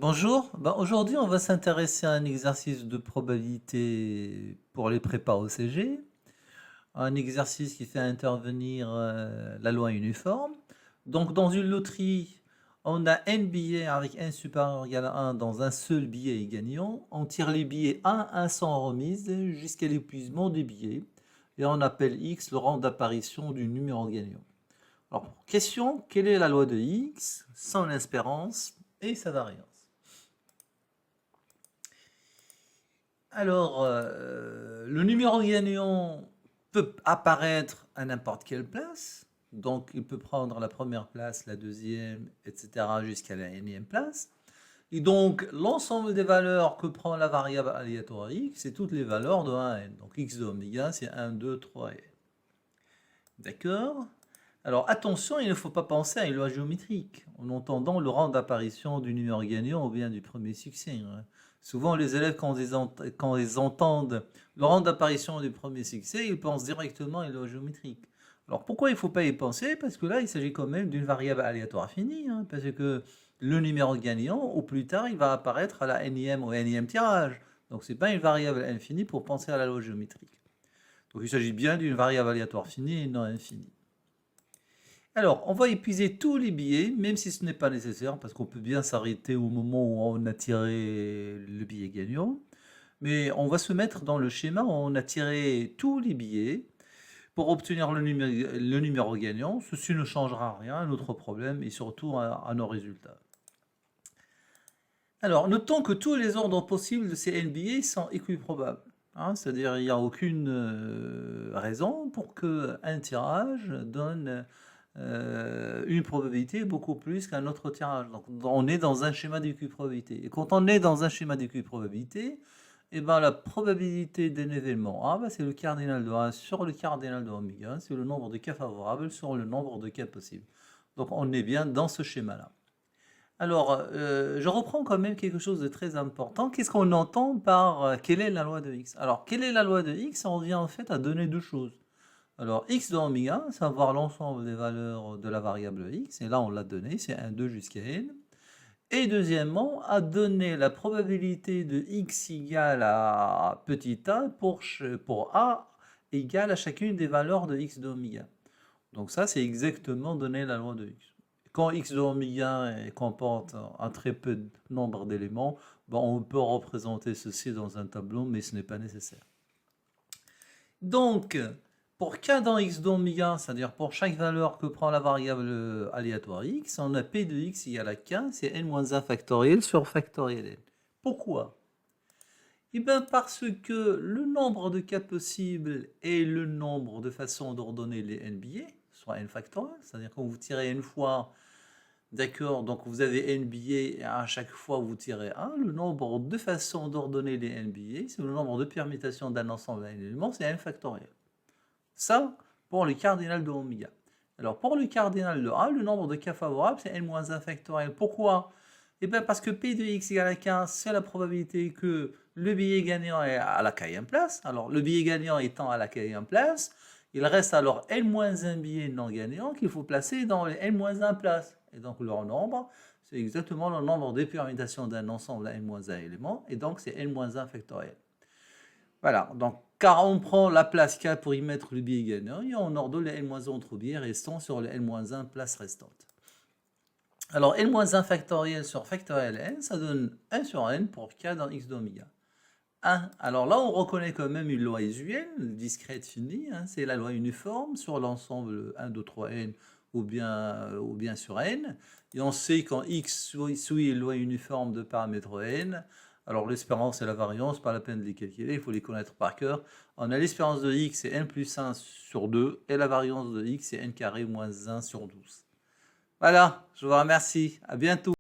Bonjour, aujourd'hui on va s'intéresser à un exercice de probabilité pour les prépas OCG, un exercice qui fait intervenir la loi uniforme. Donc dans une loterie, on a n billets avec n supérieur ou égal à 1 dans un seul billet gagnant. On tire les billets un à 1 sans remise jusqu'à l'épuisement des billets et on appelle X le rang d'apparition du numéro gagnant. Alors question, quelle est la loi de X, son espérance et sa variance? Alors, le numéro gagnant peut apparaître à n'importe quelle place. Donc, il peut prendre la première place, la deuxième, etc. jusqu'à la énième place. Et donc, l'ensemble des valeurs que prend la variable aléatoire x, c'est toutes les valeurs de 1 à n. Donc, x de oméga, c'est 1, 2, 3 et n. D'accord? Alors, attention, il ne faut pas penser à une loi géométrique en entendant le rang d'apparition du numéro gagnant ou bien du premier succès. Souvent, les élèves, quand ils entendent le rang d'apparition du premier succès, ils pensent directement à une loi géométrique. Alors, pourquoi il ne faut pas y penser? Parce que là, il s'agit quand même d'une variable aléatoire finie, parce que le numéro gagnant, au plus tard, il va apparaître à la nème ou nème tirage. Donc, ce n'est pas une variable infinie pour penser à la loi géométrique. Donc, il s'agit bien d'une variable aléatoire finie et non infinie. Alors, on va épuiser tous les billets, même si ce n'est pas nécessaire, parce qu'on peut bien s'arrêter au moment où on a tiré le billet gagnant. Mais on va se mettre dans le schéma où on a tiré tous les billets pour obtenir le numéro gagnant. Ceci ne changera rien à notre problème et surtout à nos résultats. Alors, notons que tous les ordres possibles de ces n billets sont équiprobables. C'est-à-dire qu'il n'y a aucune raison pour qu'un tirage donne une probabilité beaucoup plus qu'un autre tirage. Donc on est dans un schéma d'équiprobabilité. Et quand on est dans un schéma d'équiprobabilité, et ben la probabilité d'un événement A, c'est le cardinal de A sur le cardinal de oméga, c'est le nombre de cas favorables sur le nombre de cas possibles. Donc on est bien dans ce schéma-là. Alors, je reprends quand même quelque chose de très important. Qu'est-ce qu'on entend par quelle est la loi de X? Alors, quelle est la loi de X? On revient en fait à donner deux choses. Alors, x de oméga, savoir l'ensemble des valeurs de la variable x, et là on l'a donné, c'est 1, 2 jusqu'à n. Et deuxièmement, à donner la probabilité de x égale à petit a pour a égale à chacune des valeurs de x de oméga. Donc ça, c'est exactement donner la loi de x. Quand x de oméga comporte un très peu de nombre d'éléments, on peut représenter ceci dans un tableau, mais ce n'est pas nécessaire. Donc, pour k dans x d'oméga, c'est-à-dire pour chaque valeur que prend la variable aléatoire x, on a p de x égale à k, c'est n-1 factoriel sur factoriel n. Pourquoi? Eh bien parce que le nombre de cas possibles est le nombre de façons d'ordonner les n billets, soit n factoriel, c'est-à-dire quand vous tirez n fois, d'accord, donc vous avez n billets et à chaque fois vous tirez 1, le nombre de façons d'ordonner les n billets, c'est le nombre de permutations d'un ensemble d'un élément, c'est n factoriel. Ça, pour le cardinal de oméga. Alors, pour le cardinal de A, le nombre de cas favorables, c'est n-1 factoriel. Pourquoi? Eh bien, parce que P de x égale à 15, c'est la probabilité que le billet gagnant est à la quatrième place. Alors, le billet gagnant étant à la quatrième place, il reste alors n-1 billets non gagnants qu'il faut placer dans les n-1 places. Et donc, leur nombre, c'est exactement le nombre de permutations d'un ensemble à n-1 éléments. Et donc, c'est n-1 factoriel. Voilà, donc car on prend la place K pour y mettre le billet gagnant et on ordonne les n-1 autres billets restants sur les n-1 places restantes. Alors n-1 factoriel sur factoriel n, ça donne 1 sur n pour K dans x d'oméga. 1. Alors là, on reconnaît quand même une loi usuelle, discrète finie, c'est la loi uniforme sur l'ensemble 1, 2, 3, n ou bien sur n. Et on sait quand x suit une loi uniforme de paramètre n, alors l'espérance et la variance, pas la peine de les calculer, il faut les connaître par cœur. On a l'espérance de x, c'est n plus 1 sur 2, et la variance de x, c'est n carré moins 1 sur 12. Voilà, je vous remercie, à bientôt.